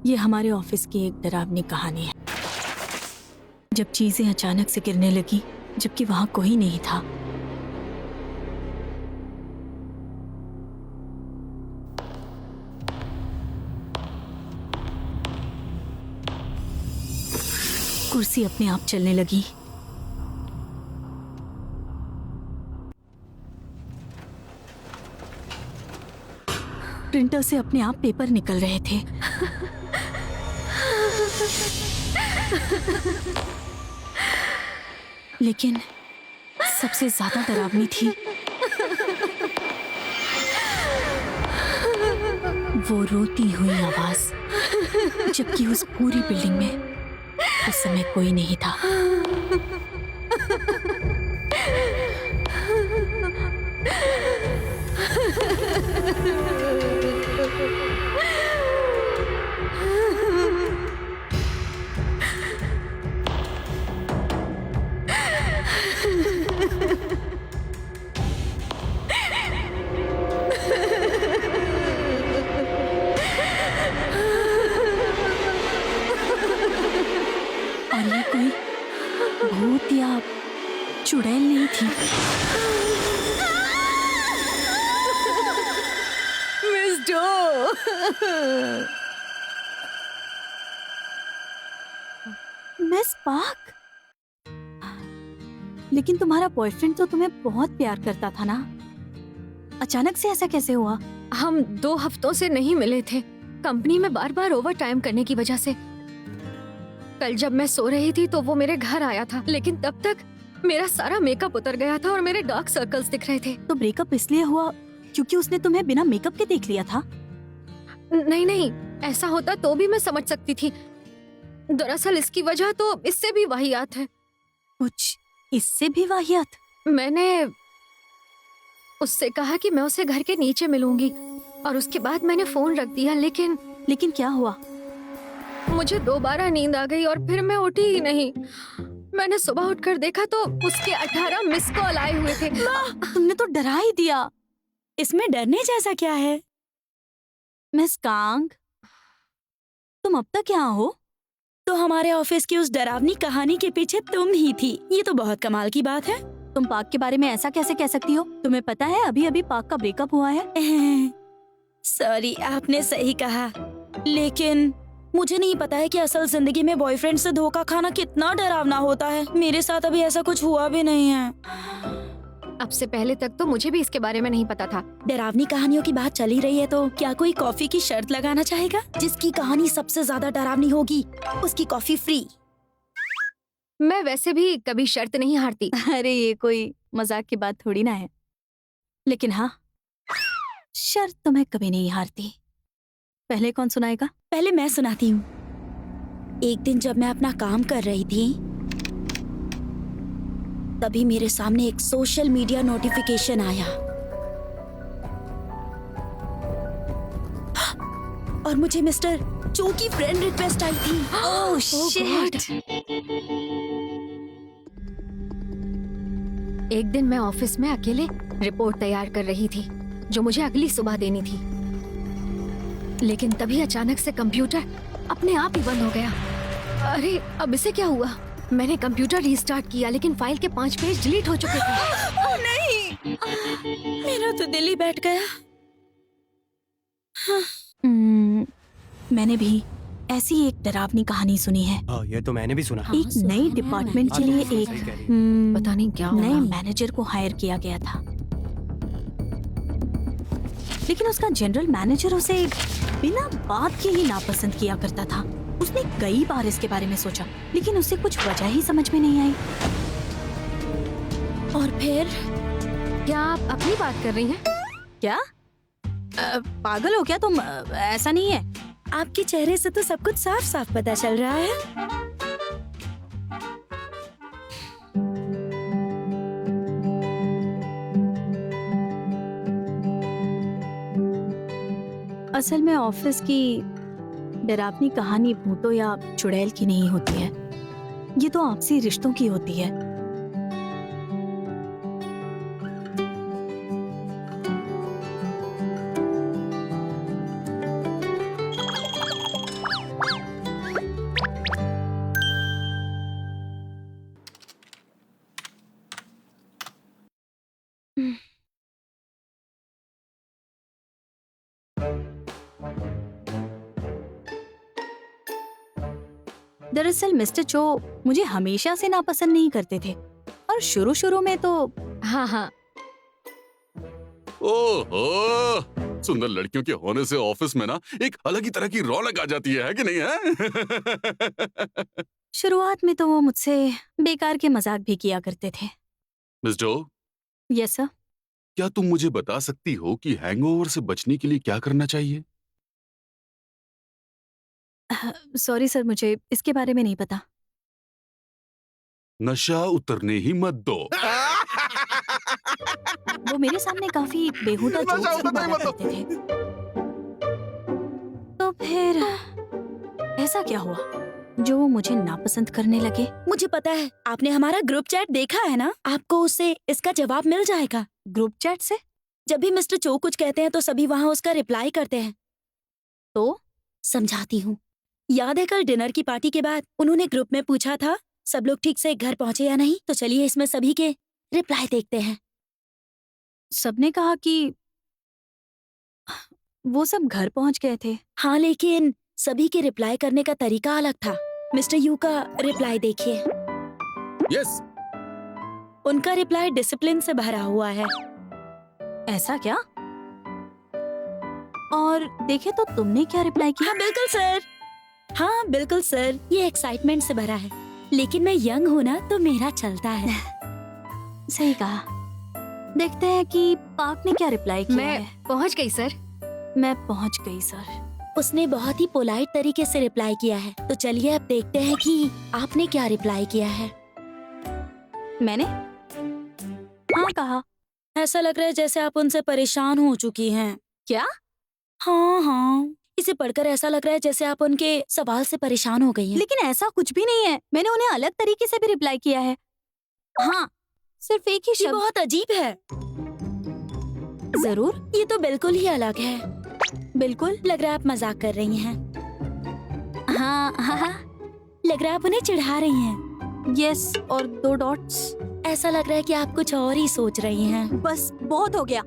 ये हमारे ऑफिस की एक डरावनी कहानी है। जब चीजें अचानक से गिरने लगी, जबकि वहां कोई नहीं था। कुर्सी अपने आप चलने लगी। प्रिंटर से अपने आप पेपर निकल रहे थे। लेकिन सबसे ज्यादा डरावनी थी वो रोती हुई आवाज, जबकि उस पूरी बिल्डिंग में उस समय कोई नहीं था। और ये कोई भूत या चुड़ैल नहीं थी। Miss dough. मिस पार्क, लेकिन तुम्हारा बॉयफ्रेंड तो तुम्हें बहुत प्यार करता था ना, अचानक से ऐसा कैसे हुआ? हम 2 हफ्तों से नहीं मिले थे, कंपनी में बार बार ओवर टाइम करने की वजह से। कल जब मैं सो रही थी तो वो मेरे घर आया था, लेकिन तब तक मेरा सारा मेकअप उतर गया था और मेरे डार्क सर्कल्स दिख रहे थे। तो ब्रेकअप इसलिए हुआ क्योंकि उसने तुम्हें बिना मेकअप के देख लिया था? नहीं नहीं, ऐसा होता तो भी मैं समझ सकती थी। दरअसल इसकी वजह तो इससे भी वाहियात है। कुछ इससे भी वाहियात? मैंने उससे कहा कि मैं उसे घर के नीचे मिलूंगी और उसके बाद मैंने फोन रख दिया। लेकिन क्या हुआ? मुझे दोबारा नींद आ गई और फिर मैं उठी ही नहीं। मैंने सुबह उठकर देखा तो उसके 18 मिस कॉल आए हुए थे। तुमने तो डरा ही दिया। इसमें डरने जैसा क्या है? मिस कांग, तुम अब तक यहाँ हो? तो हमारे ऑफिस की उस डरावनी कहानी के पीछे तुम ही थी। ये तो बहुत कमाल की बात है। तुम पार्क के बारे में ऐसा कैसे कह सकती हो? तुम्हें पता है अभी अभी पार्क का ब्रेकअप हुआ है। सॉरी, आपने सही कहा, लेकिन मुझे नहीं पता है कि असल जिंदगी में बॉयफ्रेंड से धोखा खाना कितना डरावना होता है। मेरे साथ अभी ऐसा कुछ हुआ भी नहीं है। अब से पहले तक तो मुझे भी इसके बारे में नहीं पता था। डरावनी कहानियों की बात चली रही है तो क्या कोई कॉफी की शर्त लगाना चाहेगा? जिसकी कहानी सबसे ज्यादा डरावनी होगी उसकी कॉफी फ्री। मैं वैसे भी कभी शर्त नहीं हारती। अरे ये कोई मजाक की बात थोड़ी ना है। लेकिन हाँ, शर्त तो मैं कभी नहीं हारती। पहले कौन सुनाएगा? पहले मैं सुनाती हूँ। एक दिन जब मैं अपना काम कर रही थी तभी मेरे सामने एक सोशल मीडिया नोटिफिकेशन आया और मुझे मिस्टर चो की फ्रेंड रिक्वेस्ट आई थी। Oh shit! एक दिन मैं ऑफिस में अकेले रिपोर्ट तैयार कर रही थी जो मुझे अगली सुबह देनी थी, लेकिन तभी अचानक से कंप्यूटर अपने आप ही बंद हो गया। अरे अब इसे क्या हुआ? मैंने कंप्यूटर रीस्टार्ट किया लेकिन फाइल के 5 पेज डिलीट हो चुके थे। ओह नहीं, मेरा तो दिल ही बैठ गया। मैंने भी ऐसी एक डरावनी कहानी सुनी है। हाँ, ये तो मैंने भी सुना। हाँ, एक सुना नई है डिपार्टमेंट के मैंने। लिए सही एक कह रही है। पता नहीं क्या नए होगा। मैनेजर को हायर किया गया था, लेकिन उसका जनरल मैनेजर उसे बिना बात के ही नापसंद किया करता था। उसने कई बार इसके बारे में सोचा, लेकिन उसे कुछ वजह ही समझ में नहीं आई। और फिर क्या आप अपनी बात कर रही हैं? क्या? पागल हो क्या तुम? ऐसा नहीं है। आपके चेहरे से तो सब कुछ साफ साफ पता चल रहा है। असल में ऑफिस की डरावनी कहानी भूतों या चुड़ैल की नहीं होती है, ये तो आपसी रिश्तों की होती है। दरअसल मिस्टर चो मुझे हमेशा से नापसंद नहीं करते थे और शुरू शुरू में तो हाँ हाँ, ओहो, सुंदर लड़कियों के होने से ऑफिस में ना एक अलग ही तरह की रौनक आ जाती है कि नहीं है? शुरुआत में तो वो मुझसे बेकार के मजाक भी किया करते थे। Miss Doe, yes sir. क्या तुम मुझे बता सकती हो कि हैंगओवर से बचने के लिए क्या करना चाहिए? सॉरी सर, मुझे इसके बारे में नहीं पता। नशा उतरने ही मत दो। वो मेरे सामने काफी बेहुदा नशा जोक्स भी उतरने ही मारा मत दो। करते थे। तो फिर ऐसा क्या हुआ जो वो मुझे नापसंद करने लगे? मुझे पता है, आपने हमारा ग्रुप चैट देखा है ना? आपको उससे इसका जवाब मिल जाएगा। ग्रुप चैट से? जब भी मिस्टर चो कुछ कहते हैं तो सभी वहाँ उसका रिप्लाई करते हैं। तो समझाती हूँ। याद है कल डिनर की पार्टी के बाद उन्होंने ग्रुप में पूछा था सब लोग ठीक से घर पहुँचे या नहीं? तो चलिए इसमें सभी के रिप्लाई देखते हैं। सबने कहा कि वो सब घर पहुंच गए थे। हाँ, लेकिन सभी के रिप्लाई करने का तरीका अलग था। मिस्टर यू का रिप्लाई देखिए। यस। उनका रिप्लाई डिसिप्लिन से भरा हुआ है। ऐसा क्या? और देखे तो तुमने क्या रिप्लाई किया? हाँ बिल्कुल सर, हाँ बिल्कुल सर, ये एक्साइटमेंट से भरा है। लेकिन मैं यंग हूँ ना, तो मेरा चलता है। सही कहा। देखते हैं कि पाक ने क्या रिप्लाई किया मैं है। पहुंच गई सर। मैं पहुंच गई सर। उसने बहुत ही पोलाइट तरीके से रिप्लाई किया है। तो चलिए अब देखते हैं कि आपने क्या रिप्लाई किया है। मैंने हाँ कहा। ऐसा लग रहा है जैसे आप उनसे परेशान हो चुकी हैं। क्या? हाँ हाँ, इसे पढ़कर ऐसा लग रहा है जैसे आप उनके सवाल से परेशान हो गई हैं। लेकिन ऐसा कुछ भी नहीं है। मैंने उन्हें अलग तरीके से भी रिप्लाई किया है। हाँ, सिर्फ एक ही ये शब्द। बहुत अजीब है। जरूर, ये तो बिल्कुल ही अलग है। बिल्कुल। लग रहा है आप मजाक कर रही हैं। हाँ हाँ हाँ। लग रहा है आप उन्हें चिढ़ा रही हैं। यस, और 2 डॉट्स। ऐसा लग रहा है कि आप कुछ और ही सोच रही हैं। बस बहुत हो गया।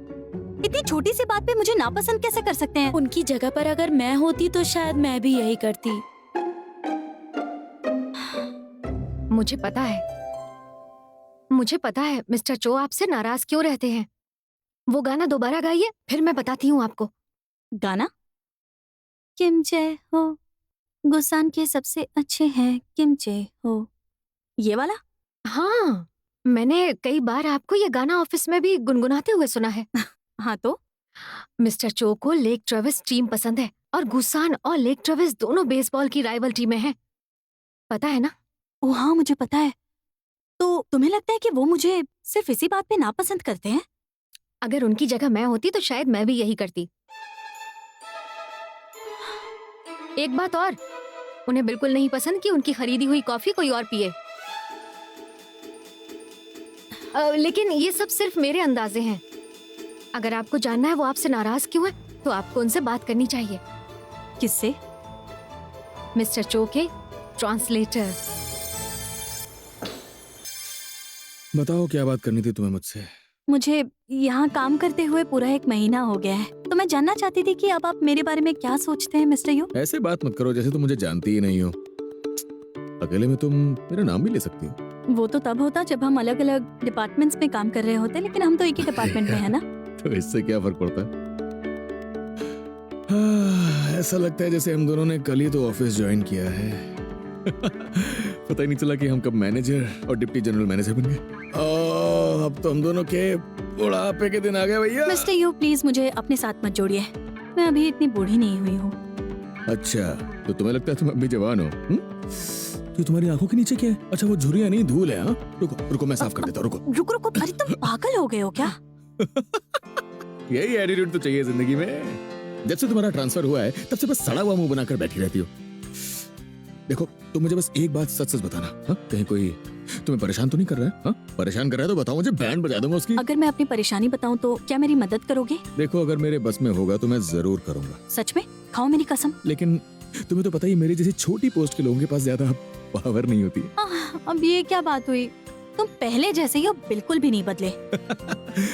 इतनी छोटी सी बात पे मुझे नापसंद कैसे कर सकते हैं? उनकी जगह पर अगर मैं होती तो शायद मैं भी यही करती। मुझे पता है मिस्टर चो आपसे नाराज क्यों रहते हैं। वो गाना दोबारा गाइए, फिर मैं बताती हूँ आपको। गाना? किम जय हो, गुसान के सबसे अच्छे हैं किम जय हो, ये वाला? हाँ, मैंने कई बार आपको ये गाना ऑफिस में भी गुनगुनाते हुए सुना है। हाँ तो? मिस्टर चो को लेक ट्रेविस टीम पसंद है और गुसान और लेक ट्रेविस दोनों बेसबॉल की राइवल टीमें हैं। पता है ना? ओ हाँ, मुझे पता है। तो तुम्हें लगता है कि वो मुझे सिर्फ इसी बात पे नापसंद करते हैं? अगर उनकी जगह मैं होती तो शायद मैं भी यही करती। एक बात और, उन्हें बिल्कुल नहीं पसंद कि उनकी खरीदी हुई कॉफी कोई और पिए। लेकिन ये सब सिर्फ मेरे अंदाजे हैं। अगर आपको जानना है वो आपसे नाराज क्यों है, तो आपको उनसे बात करनी चाहिए। किससे? मिस्टर चो के ट्रांसलेटर। बताओ क्या बात करनी थी तुम्हें मुझसे? मुझे यहाँ काम करते हुए पूरा 1 महीना हो गया है, तो मैं जानना चाहती थी कि अब आप मेरे बारे में क्या सोचते हैं मिस्टर यू। ऐसे बात मत करो जैसे तुम मुझे जानती ही नहीं हो। अकेले में तुम मेरा नाम भी ले सकती हो। वो तो तब होता जब हम अलग अलग डिपार्टमेंट्स में काम कर रहे होते, लेकिन हम तो एक ही डिपार्टमेंट में है ना। तो इससे क्या फर्क पड़ता है? ऐसा लगता है जैसे हम दोनों ने कल ही तो ऑफिस ज्वाइन किया है। पता ही नहीं चला कि हम कब मैनेजर और डिप्टी जनरल मैनेजर बन गए। अब तो हम दोनों के बुढ़ापे के दिन आ गए भैया। मिस्टर यू प्लीज मुझे अपने साथ मत जोड़िए। मैं अभी इतनी बूढ़ी नहीं हुई हूँ। अच्छा, तो तुम्हें लगता है तुम अभी जवान हो? तो तुम्हारी आंखों के नीचे क्या है? अच्छा, वो झुर्रियां नहीं, धूल है। हाँ, रुको रुको, मैं साफ कर देता हूँ। रुको रुको रुको, अरे तुम पागल हो गए हो क्या? यही एटीट्यूड तो चाहिए जिंदगी में। जब से तुम्हारा ट्रांसफर हुआ है तब से बस सड़ा हुआ मुंह बनाकर बैठी रहती हो। देखो, तुम मुझे बस एक बात सच सच बताना। हाँ, कहीं कोई तुम्हें परेशान तो नहीं कर रहा है? हाँ, परेशान कर रहा है तो बताओ, मुझे बैंड बजा दूंगा उसकी। अगर मैं अपनी परेशानी बताऊं तो क्या मेरी मदद करोगे? देखो, अगर मेरे बस में होगा तो मैं जरूर करूंगा। सच में? खाओ मेरी कसम। लेकिन तुम्हें तो पता ही मेरी जैसी छोटी पोस्ट के लोगों के पास ज्यादा पावर नहीं होती है। अब ये क्या बात हुई? तुम पहले जैसे ही हो, बिल्कुल भी नहीं बदले।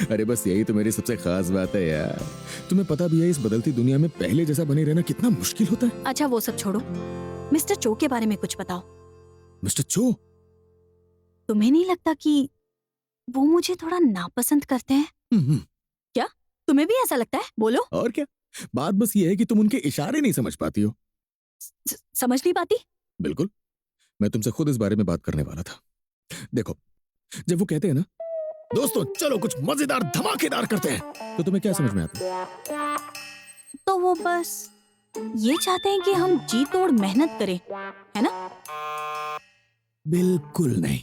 अरे बस यही तो मेरी सबसे खास बात है यार। तुम्हें पता भी है इस बदलती दुनिया में पहले जैसा बने रहना कितना मुश्किल होता है। अच्छा वो सब छोड़ो, मिस्टर चो के बारे में कुछ बताओ। मिस्टर चो? तुम्हें नहीं लगता कि वो मुझे थोड़ा नापसंद करते हैं? क्या तुम्हें भी ऐसा लगता है? बोलो। और क्या, बात बस ये है कि तुम उनके इशारे नहीं समझ पाती हो। समझ नहीं पाती? बिल्कुल, मैं तुमसे खुद इस बारे में बात करने वाला था। देखो, जब वो कहते हैं ना, दोस्तों चलो कुछ मजेदार धमाकेदार करते हैं, तो तुम्हें क्या समझ में आता है? तो वो बस ये चाहते हैं कि हम जी तोड़ मेहनत करें, है ना? बिल्कुल नहीं।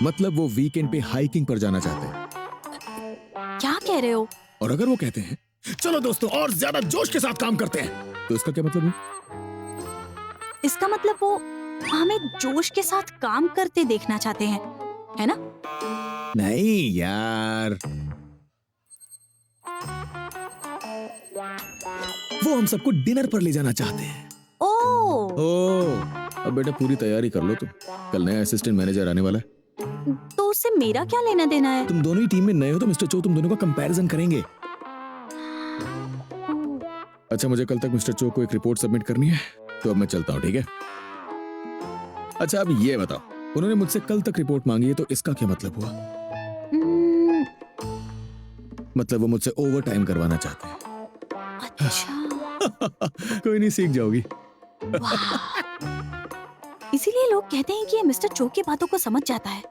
मतलब वो वीकेंड पे हाइकिंग पर जाना चाहते हैं। क्या कह रहे हो? और अगर वो कहते हैं चलो दोस्तों और ज्यादा जोश के साथ काम करते हैं, तो इसका क्या मतलब है? इसका मतलब वो हमें जोश के साथ काम करते देखना चाहते हैं, है ना? नहीं यार, वो हम सबको डिनर पर ले जाना चाहते हैं। अब बेटा पूरी तैयारी कर लो तुम, कल नया असिस्टेंट मैनेजर आने वाला है। तो उससे मेरा क्या लेना देना है? तुम दोनों ही टीम में नए हो तो मिस्टर चो तुम दोनों का कंपैरिजन करेंगे। अच्छा, मुझे कल तक मिस्टर चो को एक रिपोर्ट सबमिट करनी है, तो अब मैं चलता हूँ, ठीक है? अच्छा अब ये बताओ, उन्होंने मुझसे कल तक रिपोर्ट मांगी है, तो इसका क्या मतलब हुआ? मतलब वो मुझसे ओवर टाइम करवाना चाहते हैं। अच्छा। कोई नहीं, सीख जाओगी। इसीलिए लोग कहते हैं कि ये मिस्टर चो की बातों को समझ जाता है।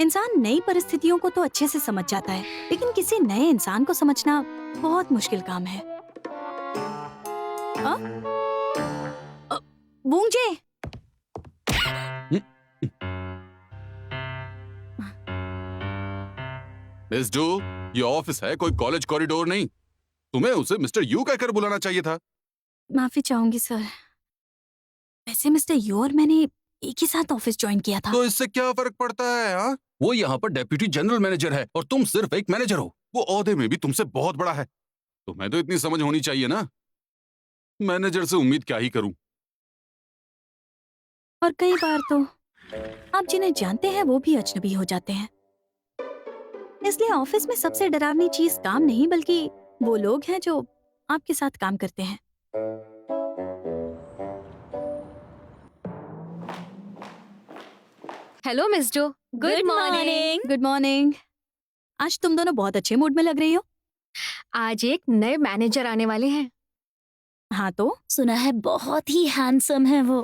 इंसान नई परिस्थितियों को तो अच्छे से समझ जाता है, लेकिन किसी नए इंसान को समझना बहुत मुश्किल काम है। बूंजे, मिस डू, ये ऑफिस है, कोई कॉलेज कॉरिडोर नहीं। तुम्हें उसे मिस्टर यू कहकर बुलाना चाहिए था। माफी चाहूंगी सर। वैसे मिस्टर यू और मैंने एक ही साथ ऑफिस ज्वाइन किया था। तो इससे क्या फर्क पड़ता है? हाँ, वो यहाँ पर डेप्यूटी जनरल मैनेजर है और तुम सिर्फ एक मैनेजर हो। वो ओहदे में भी तुमसे बहुत बड़ा है। तुम्हें तो इतनी समझ होनी चाहिए ना। मैनेजर से उम्मीद क्या ही करूं। और कई बार तो आप जिन्हें जानते हैं वो भी अजनबी हो जाते हैं। इसलिए ऑफिस में सबसे डरावनी चीज काम नहीं, बल्कि वो लोग हैं जो आपके साथ काम करते हैं। हेलो मिस जो, गुड मॉर्निंग। Good morning. आज तुम दोनों बहुत अच्छे मूड में लग रही हो। आज एक नए मैनेजर आने वाले हैं। हाँ तो सुना है बहुत ही हैंडसम है वो।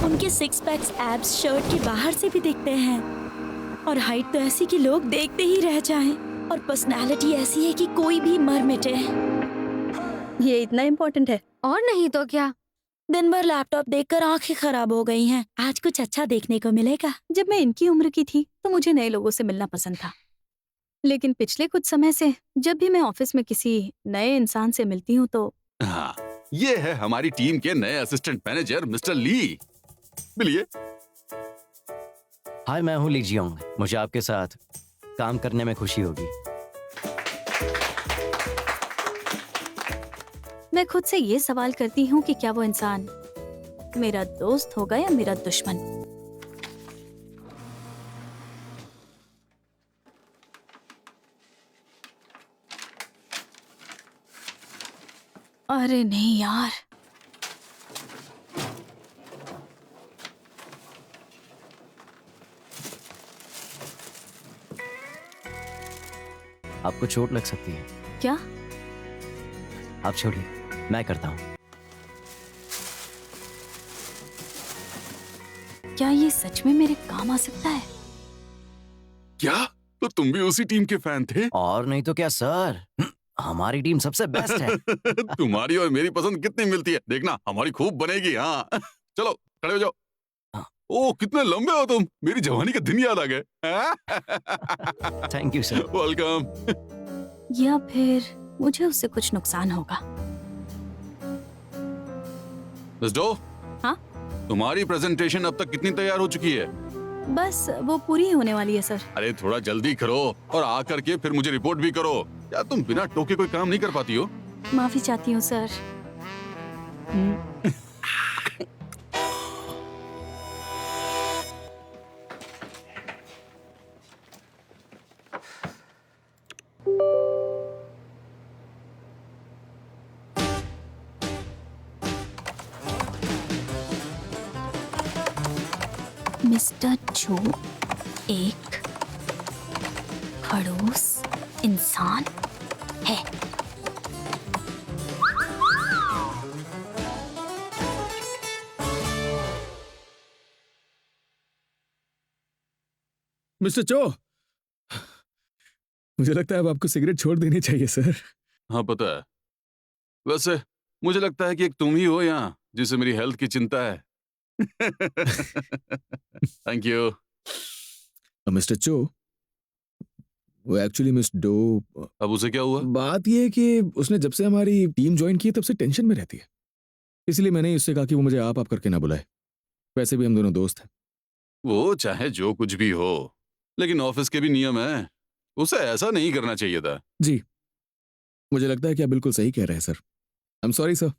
उनके सिक्स पैक्स एब्स शर्ट के बाहर से भी दिखते हैं, और हाइट तो ऐसी कि लोग देखते ही रह जाएं, और पर्सनालिटी ऐसी है कि कोई भी मर मिटे। ये इतना इम्पोर्टेंट है? और नहीं तो क्या, दिन भर लैपटॉप देखकर आंखें खराब हो गई हैं। आज कुछ अच्छा देखने को मिलेगा। जब मैं इनकी उम्र की थी तो मुझे नए लोगों से मिलना पसंद था, लेकिन पिछले कुछ समय से जब भी मैं ऑफिस में किसी नए इंसान से मिलती हूँ तो हाँ, ये है हमारी टीम के नए असिस्टेंट मैनेजर मिस्टर ली। मिलिए। हाय, मैं हूँ ली जियोंग। मुझे आपके साथ काम करने में खुशी होगी। मैं खुद से ये सवाल करती हूँ कि क्या वो इंसान मेरा दोस्त होगा या मेरा दुश्मन। अरे नहीं यार, आपको चोट लग सकती है। क्या? आप छोड़िए, मैं करता हूँ। क्या ये सच में मेरे काम आ सकता है? क्या? तो तुम भी उसी टीम के फैन थे? और नहीं तो क्या सर, हमारी टीम सबसे बेस्ट है। तुम्हारी और मेरी पसंद कितनी मिलती है, देखना हमारी खूब बनेगी। हाँ चलो खड़े हो जाओ। ओ कितने लंबे हो तुम, मेरी जवानी के दिन याद आ गए। Thank you sir. वेलकम। या फिर मुझे उससे कुछ नुकसान होगा। मिस डो, हाँ? तुम्हारी प्रेजेंटेशन अब तक कितनी तैयार हो चुकी है? बस वो पूरी होने वाली है सर। अरे थोड़ा जल्दी करो और आकर के फिर मुझे रिपोर्ट भी करो। क्या तुम बिना टोके कोई काम नहीं कर पाती हो? माफी चाहती हूँ सर। मिस्टर चो एक खड़ूस इंसान है। मिस्टर चो, मुझे लगता है अब आपको सिगरेट छोड़ देनी चाहिए सर। हाँ पता है। वैसे मुझे लगता है कि एक तुम ही हो यहाँ जिसे मेरी हेल्थ की चिंता है। Thank you. मिस्टर चो, वो एक्चुअली मिस डो, अब उसे क्या हुआ? बात ये है कि उसने जब से हमारी टीम ज्वाइन की है तब से टेंशन में रहती है, इसलिए मैंने उससे कहा कि वो मुझे आप करके ना बुलाए। वैसे भी हम दोनों दोस्त हैं। वो चाहे जो कुछ भी हो, लेकिन ऑफिस के भी नियम है। उसे ऐसा नहीं करना चाहिए था। जी, मुझे लगता है कि आप बिल्कुल सही कह रहे हैं sir. I am sorry sir.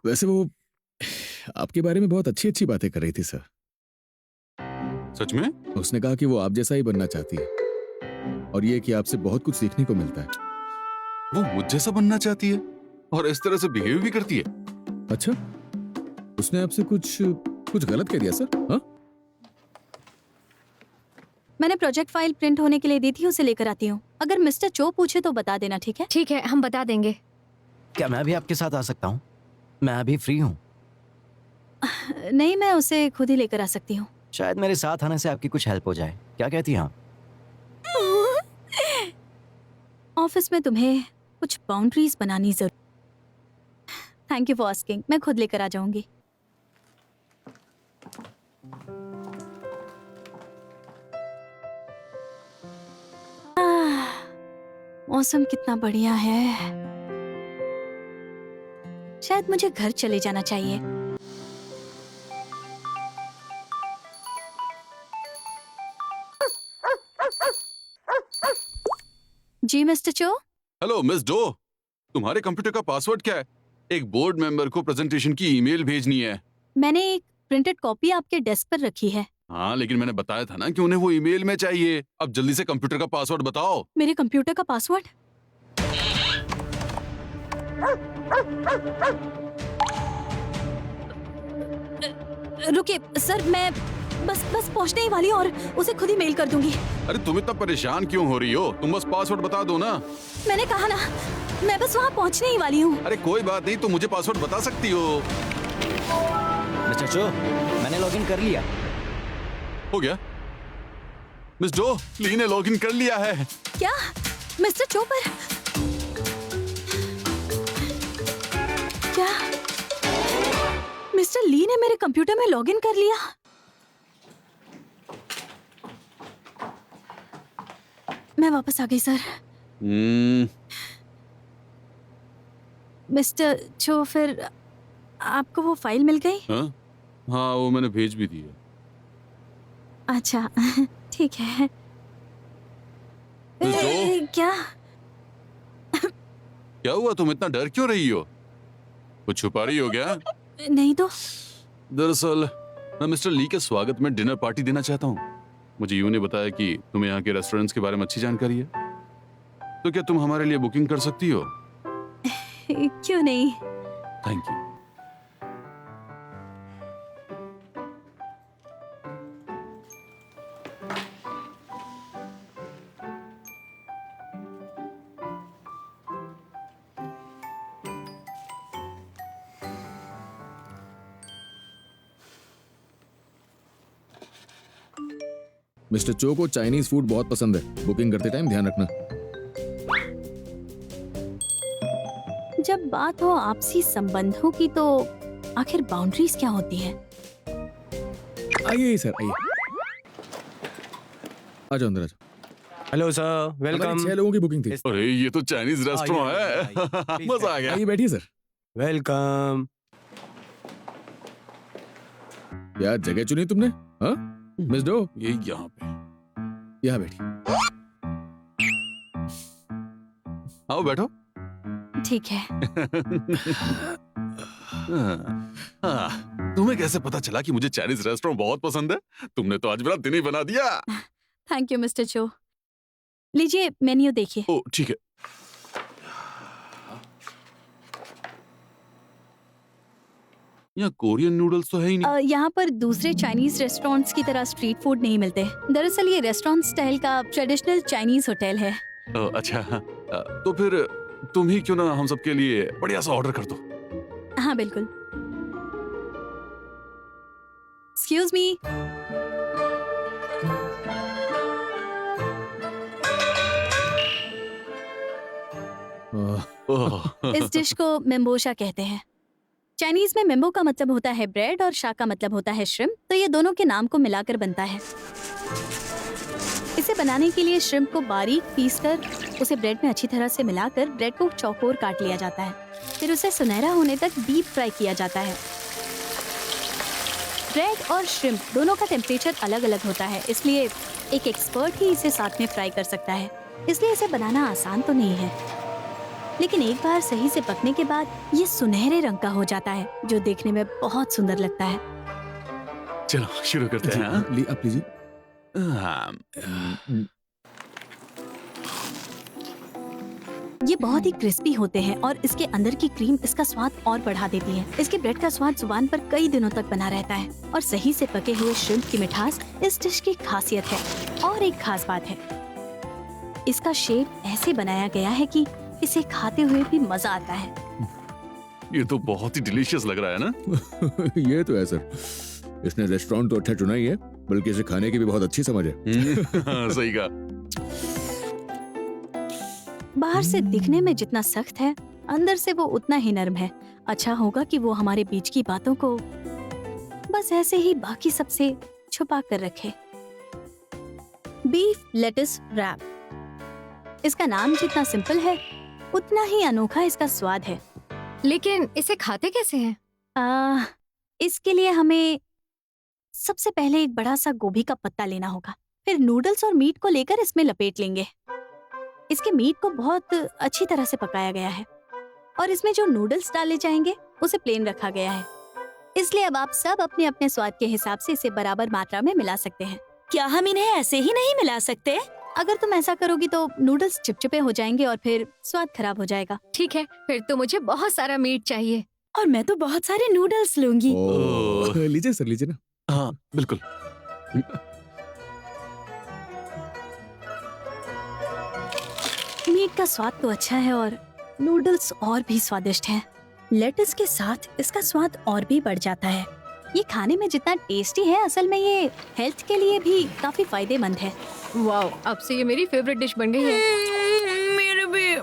वैसे वो आपके बारे में बहुत अच्छी अच्छी बातें कर रही थी सर। सच में? उसने कहा कि वो आप जैसा ही बनना चाहती है और ये कि आपसे बहुत कुछ सीखने को मिलता है। वो मुझ जैसा बनना चाहती है और इस तरह से बिहेव भी करती है। अच्छा, उसने आपसे कुछ गलत कह दिया सर? हाँ, मैंने प्रोजेक्ट फाइल प्रिंट होने के लिए दी थी, उसे लेकर आती हूँ। अगर मिस्टर चो पूछे तो बता देना, ठीक है? ठीक है, हम बता देंगे। क्या मैं भी आपके साथ आ सकता हूँ? मैं अभी फ्री हूँ। नहीं, मैं उसे खुद ही लेकर आ सकती हूँ। शायद मेरे साथ आने से आपकी कुछ हेल्प हो जाए। क्या कहती हैं आप? ऑफिस में तुम्हें कुछ बाउंड्रीज बनानी जरूर। थैंक यू फॉर आस्किंग, मैं खुद लेकर आ जाऊंगी। मौसम कितना बढ़िया है। शायद मुझे घर चले जाना चाहिए। जी मिस्टर चो। हेलो मिस डो, तुम्हारे कंप्यूटर का पासवर्ड क्या है? एक बोर्ड मेंबर को प्रेजेंटेशन की ईमेल भेजनी है। मैंने एक प्रिंटेड कॉपी आपके डेस्क पर रखी है। हाँ, लेकिन मैंने बताया था ना कि उन्हें वो ईमेल में चाहिए। अब जल्दी से कंप्यूटर का पासवर्ड बताओ। मेरे कंप्यूटर का पासवर्ड? रुकिए सर, मैं बस पहुंचने ही वाली हूँ और उसे खुद ही मेल कर दूंगी। अरे तुम इतना परेशान क्यों हो रही हो? तुम बस पासवर्ड बता दो ना। मैंने कहा ना, मैं बस वहाँ पहुंचने ही वाली हूँ। अरे कोई बात नहीं, तुम मुझे पासवर्ड बता सकती हो। मिस्टर चो, मैंने लॉगिन कर लिया। हो गया? मिस डो, ली ने लॉगिन कर लिया है। क्या मिस्टर चोपर? क्या मिस्टर ली ने मेरे कंप्यूटर में लॉगिन कर लिया? मैं वापस आ गई सर। मिस्टर चो, फिर आपको वो फाइल मिल गई? हाँ हाँ, वो मैंने भेज भी दी है। अच्छा ठीक है। मिस डो, क्या? क्या हुआ? तुम इतना डर क्यों रही हो? कुछ छुपा रही हो क्या? नहीं तो। दरअसल मैं मिस्टर ली के स्वागत में डिनर पार्टी देना चाहता हूँ। मुझे यूं ने बताया कि तुम्हें यहाँ के रेस्टोरेंट्स के बारे में अच्छी जानकारी है, तो क्या तुम हमारे लिए बुकिंग कर सकती हो? क्यों नहीं। Thank you. मिस्टर चो को चाइनीज फूड बहुत पसंद है। बुकिंग करते टाइम ध्यान रखना। जब बात हो आपसी संबंधों की तो आखिर बाउंड्रीज क्या होती है? आइए सर, आइए। आ जाओ अंदर, आ जाओ। हेलो सर, हमारी वेलकम। 6 लोगों की बुकिंग थी। अरे ये तो चाइनीज रेस्टोरेंट आइए, है। आइए। मजा आ गया। आइए बैठिए सर। वेलकम। क्या जगह चुनी तुमने? हाँ मिस डो, ये यहाँ पे यहाँ बैठिए। आओ बैठो। ठीक है। तुम्हें कैसे पता चला कि मुझे चाइनीज रेस्टोरेंट बहुत पसंद है? तुमने तो आज मेरा दिन ही बना दिया। थैंक यू मिस्टर चो। लीजिए मेन्यू देखिए। ओ ठीक है। यहाँ कोरियन नूडल्स तो है ही नहीं। यहाँ पर दूसरे चाइनीज रेस्टोरेंट्स की तरह स्ट्रीट फूड नहीं मिलते। दरअसल ये रेस्टोरेंट स्टाइल का ट्रेडिशनल चाइनीज होटल है। अच्छा, तो फिर तुम ही क्यों ना हम सबके लिए बढ़िया सा ऑर्डर कर दो। हाँ बिल्कुल। Excuse me. इस डिश को मेम्बोशा कहते हैं। चाइनीज में मेम्बो का मतलब होता है ब्रेड और शा का मतलब होता है श्रिम्प, तो ये दोनों के नाम को मिलाकर बनता है। इसे बनाने के लिए श्रिम्प को बारीक पीसकर उसे ब्रेड में अच्छी तरह से मिलाकर ब्रेड को चौकोर काट लिया जाता है। फिर उसे सुनहरा होने तक डीप फ्राई किया जाता है। ब्रेड और श्रिम्प दोनों का टेम्परेचर अलग अलग होता है, इसलिए एक एक्सपर्ट ही इसे साथ में फ्राई कर सकता है। इसलिए इसे बनाना आसान तो नहीं है, लेकिन एक बार सही से पकने के बाद ये सुनहरे रंग का हो जाता है, जो देखने में बहुत सुंदर लगता है। चलो शुरू करते हैं। हाँ? आप लीजिए। हाँ, ये बहुत ही क्रिस्पी होते हैं और इसके अंदर की क्रीम इसका स्वाद और बढ़ा देती है। इसके ब्रेड का स्वाद जुबान पर कई दिनों तक बना रहता है और सही से पके हुए श्रिम्प की मिठास इस डिश की खासियत है। और एक खास बात है, इसका शेप ऐसे बनाया गया है कि इसे खाते हुए भी मजा आता है। ये तो बहुत ही डिलीशियस लग रहा है ना। ये तो है सर, इसने रेस्टोरेंट तो अच्छा चुना ही है, बल्कि इसे खाने की भी बहुत अच्छी समझ है। सही कहा। बाहर से दिखने में जितना सख्त है, अंदर से वो उतना ही नरम है। अच्छा होगा कि वो हमारे बीच की बातों को बस ऐसे ही बाकी सबसे छुपा कर रखे। Beef lettuce wrap. इसका नाम जितना सिंपल है, उतना ही अनोखा इसका स्वाद है। लेकिन इसे खाते कैसे हैं? इसके लिए हमें सबसे पहले एक बड़ा सा गोभी का पत्ता लेना होगा। फिर नूडल्स और मीट को लेकर इसमें लपेट लेंगे। इसके मीट को बहुत अच्छी तरह से पकाया गया है और इसमें जो नूडल्स डाले जाएंगे उसे प्लेन रखा गया है। इसलिए अब आप सब अपने अपने स्वाद के हिसाब से इसे बराबर मात्रा में मिला सकते हैं। क्या हम इन्हें ऐसे ही नहीं मिला सकते? अगर तुम ऐसा करोगी तो नूडल्स चिपचिपे हो जाएंगे और फिर स्वाद खराब हो जाएगा। ठीक है, फिर तो मुझे बहुत सारा मीट चाहिए। और मैं तो बहुत सारे नूडल्स लूंगी। लीजिए सर, लीजिए ना। हाँ बिल्कुल। मीट का स्वाद तो अच्छा है और नूडल्स और भी स्वादिष्ट हैं। लेटिस के साथ इसका स्वाद और भी बढ़ जाता है। ये खाने में जितना टेस्टी है, असल में ये हेल्थ के लिए भी काफी फायदेमंद है। वाओ, अब से ये मेरी फेवरेट डिश बन गई है। मेरे भी।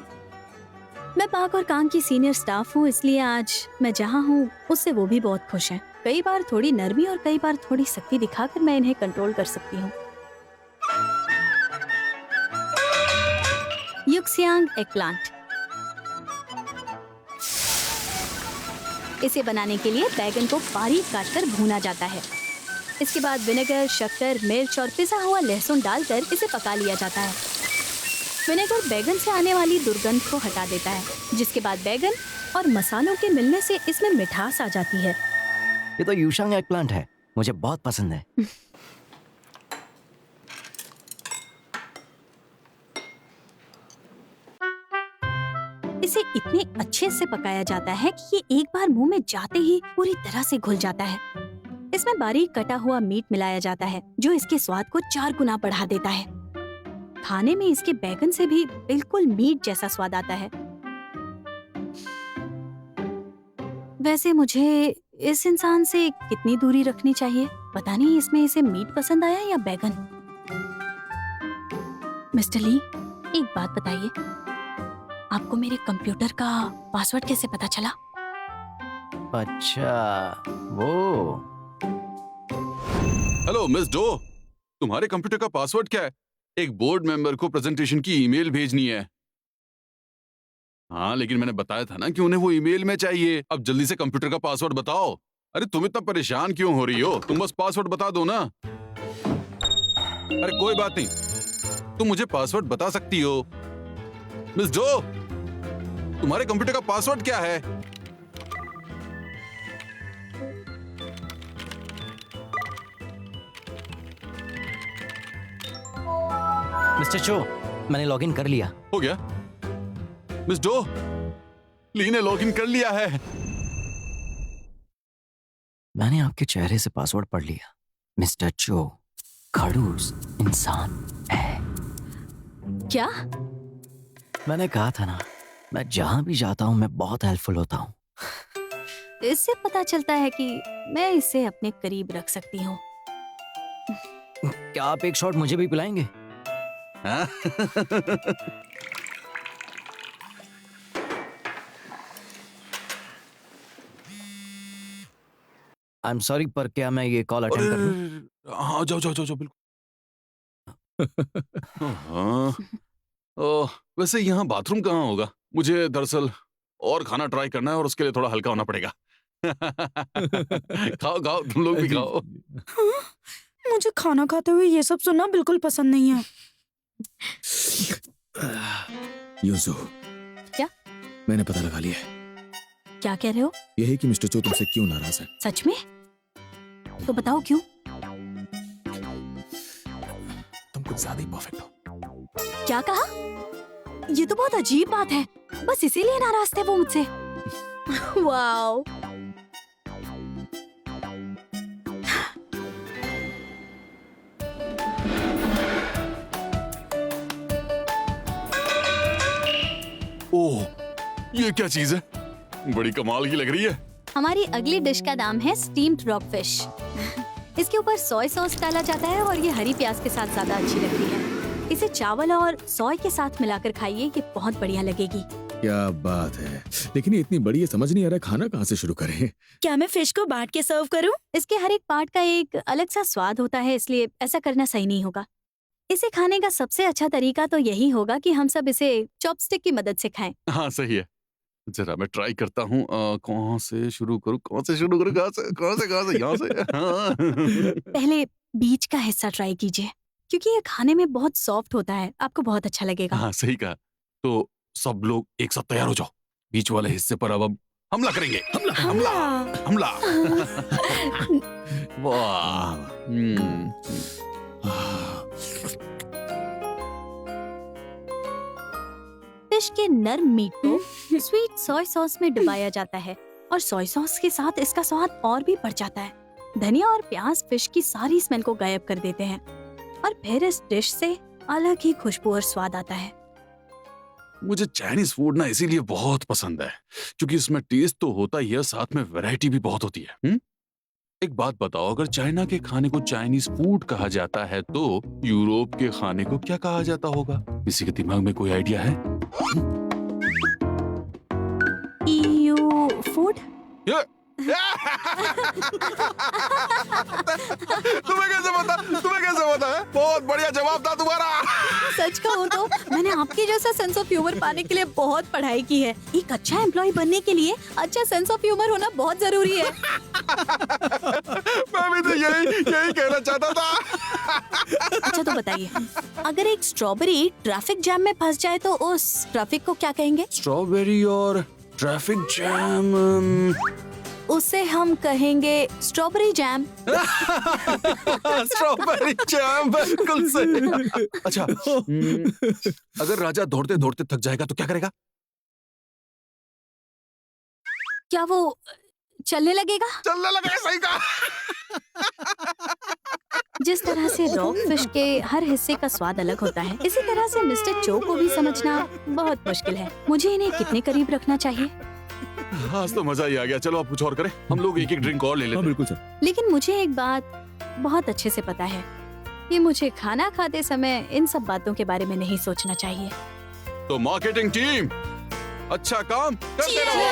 मैं पाक और कांग की सीनियर स्टाफ हूँ, इसलिए आज मैं जहाँ हूँ उससे वो भी बहुत खुश हैं। कई बार थोड़ी नरमी और कई बार थोड़ी सख्ती दिखाकर मैं इन्हें कंट्रोल कर सकती हूँ। युक्सियांग एगप्लांट। इसे बनाने के लिए बैगन को बारीक काटकर भूना जाता है। इसके बाद विनेगर, शक्कर, मिर्च और पिसा हुआ लहसुन डालकर इसे पका लिया जाता है। विनेगर बैगन से आने वाली दुर्गंध को हटा देता है, जिसके बाद बैगन और मसालों के मिलने से इसमें मिठास आ जाती है। ये तो यूशांग एग प्लांट है, मुझे बहुत पसंद है। इसे इतने अच्छे से पकाया जाता है कि ये एक बार मुंह में जाते ही पूरी तरह से घुल जाता है। इसमें बारीक कटा हुआ मीट मिलाया जाता है, जो इसके स्वाद को 4 गुना बढ़ा देता है। खाने में इसके बैगन से भी बिल्कुल मीट जैसा स्वाद आता है। वैसे मुझे इस इंसान से कितनी दूरी रखनी चाहिए? पता नहीं इसमें इसे मीट पसंद आया या बैगन। मिस्टर ली, एक बात बताइए, आपको मेरे कंप्यूटर का पासवर्ड कैसे पता चला? अच्छा, वो हेलो मिस डो, तुम्हारे कंप्यूटर का पासवर्ड क्या है? एक बोर्ड मेंबर को प्रेजेंटेशन की ईमेल भेजनी है। हाँ, लेकिन मैंने बताया था ना कि उन्हें वो ईमेल में चाहिए। अब जल्दी से कंप्यूटर का पासवर्ड बताओ। अरे तुम इतना परेशान क्यों हो रही हो? तुम बस पासवर्ड बता दो ना। अरे कोई बात नहीं, तुम मुझे पासवर्ड बता सकती हो। मिस डो, तुम्हारे कंप्यूटर का पासवर्ड क्या है? मिस्टर चो, मैंने लॉगिन कर लिया। हो गया? मिस डो, ली ने लॉगिन कर लिया है। मैंने आपके चेहरे से पासवर्ड पढ़ लिया। मिस्टर चो खड़ूस इंसान है। क्या? मैंने कहा था ना, मैं जहां भी जाता हूं मैं बहुत हेल्पफुल होता हूं। इससे पता चलता है कि मैं इसे अपने करीब रख सकती हूँ। क्या आप एक शॉट मुझे भी पिलाएंगे? हाँ? आई एम सॉरी, पर क्या मैं ये कॉल अटेंड कर लूं? हाँ, जाओ जाओ जाओ जाओ, बिल्कुल। हाँ। वैसे यहाँ बाथरूम कहाँ होगा? मुझे दरअसल और खाना ट्राई करना है और उसके लिए थोड़ा हल्का होना पड़ेगा। खाओ खाओ, तुम लोग भी खाओ। हाँ? मुझे खाना खाते हुए ये सब सुनना बिल्कुल पसंद नहीं है। यूसु, क्या? मैंने पता लगा लिया है। क्या कह रहे हो? यही कि मिस्टर चो तुमसे क्यों नाराज है। सच में? तो बताओ क्यों? तुम कुछ ज्यादा ही परफेक्ट हो। क्या कहा? ये तो बहुत अजीब बात है। बस इसीलिए नाराज थे वो मुझसे। वाओ। ओह, ये क्या चीज है? बड़ी कमाल की लग रही है। हमारी अगली डिश का नाम है स्टीम्ड रॉकफिश। इसके ऊपर सोय सॉस डाला जाता है और ये हरी प्याज के साथ ज्यादा अच्छी लगती है। इसे चावल और सोय के साथ मिलाकर खाइए, ये बहुत बढ़िया लगेगी। क्या बात है, लेकिन ये इतनी बड़ी है, समझ नहीं आ रहा खाना कहाँ से शुरू करें। क्या मैं फिश को बांट के सर्व करूं? इसके हर एक पार्ट का एक अलग सा स्वाद होता है, इसलिए ऐसा करना सही नहीं होगा। इसे खाने का सबसे अच्छा तरीका तो यही होगा कि हम सब इसे चॉपस्टिक की मदद से खाएं। हाँ सही है, जरा मैं ट्राई करता हूँ। कहाँ से शुरू करूँ, कहाँ से शुरू करूँ, कहाँ से यहाँ से। हाँ। पहले बीच का हिस्सा ट्राई कीजिए, क्योंकि ये खाने में बहुत सॉफ्ट होता है, आपको बहुत अच्छा लगेगा। हाँ सही कहा। तो सब लोग एक साथ तैयार हो जाओ, बीच वाले हिस्से पर अब हम हमला करेंगे। हमला हमला। वाह। फिश के नर्म मीट को स्वीट सोय सॉस में डुबाया जाता है और सोय सॉस के साथ इसका स्वाद और भी बढ़ जाता है। धनिया और प्याज फिश की सारी स्मेल को गायब कर देते हैं और फिर इस डिश से अलग ही खुशबू और स्वाद आता है। मुझे चाइनीज फूड ना इसीलिए बहुत पसंद है, क्योंकि इसमें टेस्ट तो होता ही है, साथ में वैरायटी भी बहुत होती है। एक बात बताओ, अगर चाइना के खाने को चाइनीज फूड कहा जाता है तो यूरोप के खाने को क्या कहा जाता होगा? किसी के दिमाग में कोई आइडिया है? EU food? तुम्हें कैसे पता है? बहुत बढ़िया जवाब था तुम्हारा। सच कहूँ तो मैंने आपके जैसा सेंस ऑफ ह्यूमर पाने के लिए बहुत पढ़ाई की है। एक अच्छा एम्प्लॉय बनने के लिए अच्छा सेंस ऑफ ह्यूमर होना बहुत जरूरी है। मैं भी तो यही कहना चाहता था। अच्छा तो बताइए, अगर एक स्ट्रॉबेरी ट्रैफिक जैम में फंस जाए तो उस ट्रैफिक को क्या कहेंगे? स्ट्रॉबेरी और ट्रैफिक जैम, उसे हम कहेंगे स्ट्रॉबेरी जैम। स्ट्रॉबेरी जैम, बिल्कुल सही। अच्छा, अगर राजा दौड़ते दौड़ते थक जाएगा तो क्या करेगा? क्या वो चलने लगेगा? चलने लगेगा, सही कहा। जिस तरह से रॉक फिश के हर हिस्से का स्वाद अलग होता है, इसी तरह से मिस्टर चो को भी समझना बहुत मुश्किल है। मुझे इन्हें कितने करीब रखना चाहिए? आज तो मजा ही आ गया। चलो अब कुछ और करें, हम लोग एक एक ड्रिंक और ले लेते हैं। बिल्कुल सर। लेकिन मुझे एक बात बहुत अच्छे से पता है कि मुझे खाना खाते समय इन सब बातों के बारे में नहीं सोचना चाहिए। तो मार्केटिंग टीम, अच्छा काम करते रहो।